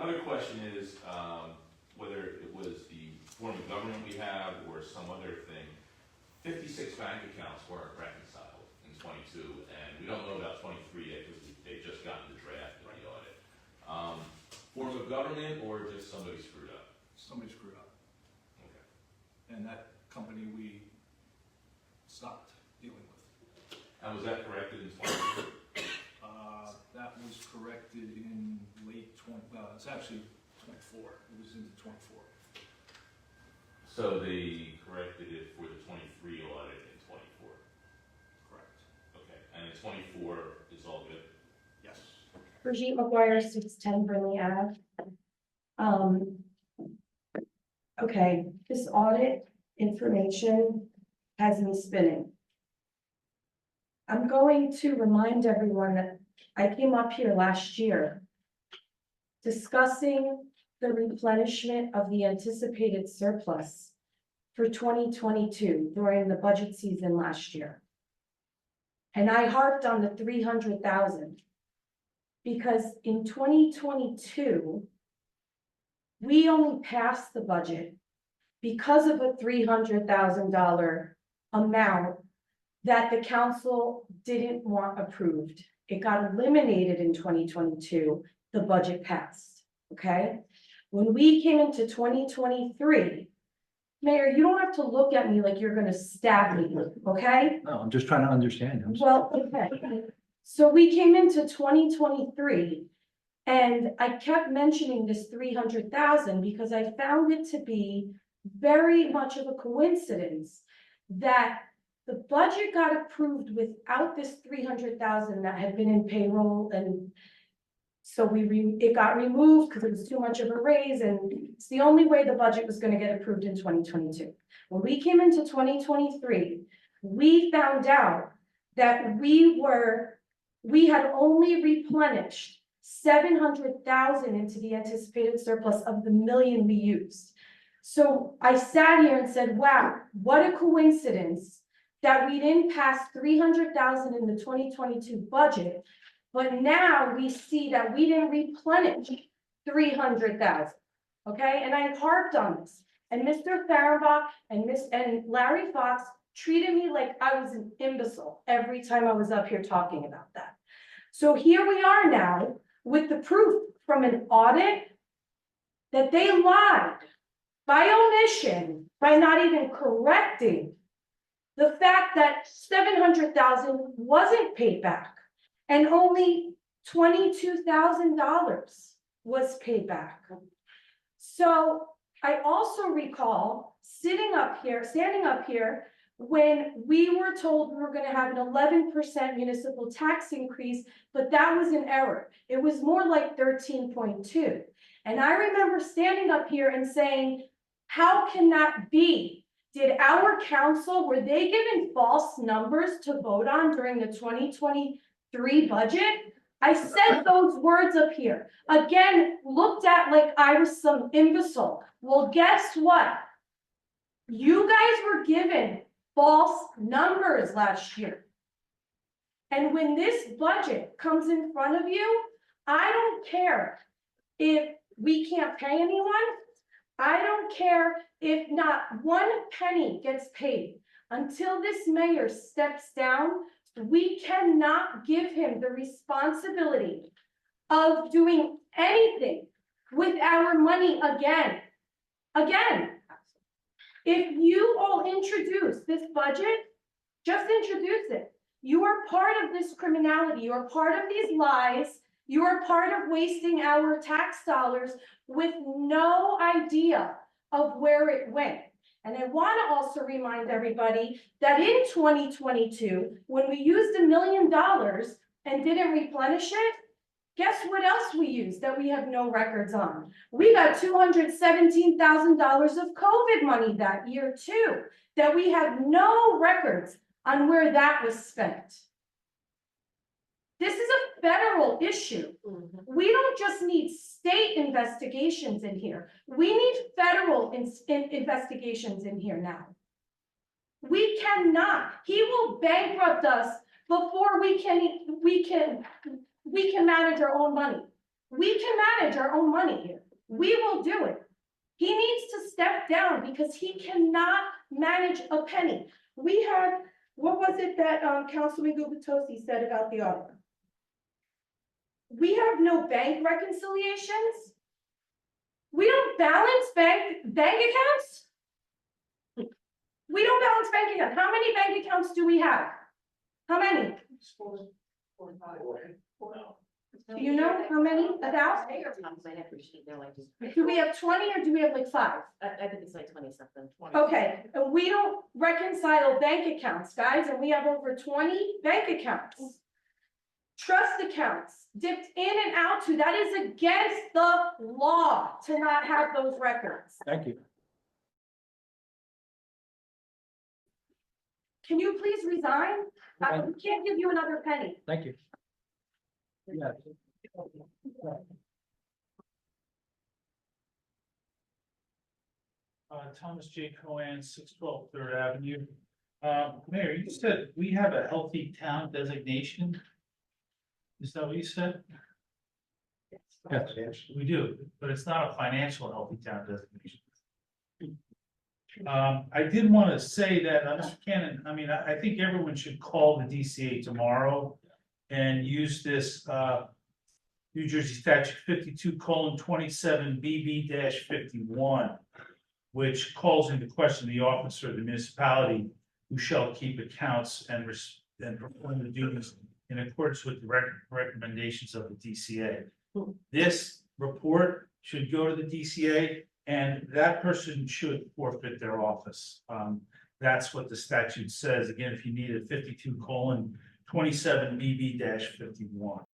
other question is, whether it was the form of government we have or some other thing, 56 bank accounts weren't reconciled in 22, and we don't know about 23 yet because they've just gotten the draft of the audit. Form of government or just somebody screwed up? Somebody screwed up. Okay. And that company we stopped dealing with. And was that corrected in 22? That was corrected in late 20, it's actually 24. It was into 24. So they corrected it for the 23 audit in 24? Correct. Okay, and in 24 is all good? Yes. Brigitte McGuire, 610 Brinley Ave. Okay, this audit information has me spinning. I'm going to remind everyone that I came up here last year discussing the replenishment of the anticipated surplus for 2022 during the budget season last year. And I harped on the 300,000 because in 2022, we only passed the budget because of a $300,000 amount that the council didn't want approved. It got eliminated in 2022, the budget passed, okay? When we came into 2023, Mayor, you don't have to look at me like you're gonna stab me, okay? No, I'm just trying to understand. Well, okay, so we came into 2023 and I kept mentioning this 300,000 because I found it to be very much of a coincidence that the budget got approved without this 300,000 that had been in payroll, and so it got removed because it was too much of a raise, and it's the only way the budget was going to get approved in 2022. When we came into 2023, we found out that we had only replenished 700,000 into the anticipated surplus of the $1 million we used. So I sat here and said, wow, what a coincidence that we didn't pass 300,000 in the 2022 budget, but now we see that we didn't replenish 300,000, okay? And I harped on this, and Mr. Fahrenbach and Larry Fox treated me like I was an imbecile every time I was up here talking about that. So here we are now with the proof from an audit that they lied by omission, by not even correcting the fact that 700,000 wasn't paid back and only $22,000 was paid back. So I also recall standing up here when we were told we were going to have an 11% municipal tax increase, but that was an error. It was more like 13.2. And I remember standing up here and saying, how can that be? Did our council, were they given false numbers to vote on during the 2023 budget? I said those words up here. Again, looked at like I was some imbecile. Well, guess what? You guys were given false numbers last year. And when this budget comes in front of you, I don't care if we can't pay anyone. I don't care if not one penny gets paid. Until this mayor steps down, we cannot give him the responsibility of doing anything with our money again. If you all introduce this budget, just introduce it. You are part of this criminality. You are part of these lies. You are part of wasting our tax dollars with no idea of where it went. And I want to also remind everybody that in 2022, when we used $1 million and didn't replenish it, guess what else we used that we have no records on? We got $217,000 of COVID money that year too, that we have no records on where that was spent. This is a federal issue. We don't just need state investigations in here. We need federal investigations in here now. We cannot. He will bankrupt us before we can manage our own money. We can manage our own money here. We will do it. He needs to step down because he cannot manage a penny. We have, what was it that Councilman Gubitosi said about the auditor? We have no bank reconciliations. We don't balance bank accounts. We don't balance bank accounts. How many bank accounts do we have? How many? Do you know how many? About? Do we have 20 or do we have like 5? I think it's like 20 something. Okay, and we don't reconcile bank accounts, guys, and we have over 20 bank accounts. Trust accounts dipped in and out to, that is against the law to not have those records. Thank you. Can you please resign? Okay. We can't give you another penny. Thank you. Yeah. Thomas J. Cohen, 612 Third Avenue. Mayor, you said we have a healthy town designation. Is that what you said? Yes. We do, but it's not a financial healthy town designation. I did want to say that, Mr. Cannon, I mean, I think everyone should call the DCA tomorrow and use this, New Jersey statute 52:27 BB-51, which calls into question the officer of the municipality who shall keep accounts and perform the duties in accordance with the recommendations of the DCA. This report should go to the DCA and that person should forfeit their office. That's what the statute says. Again, if you need a 52:27 BB-51.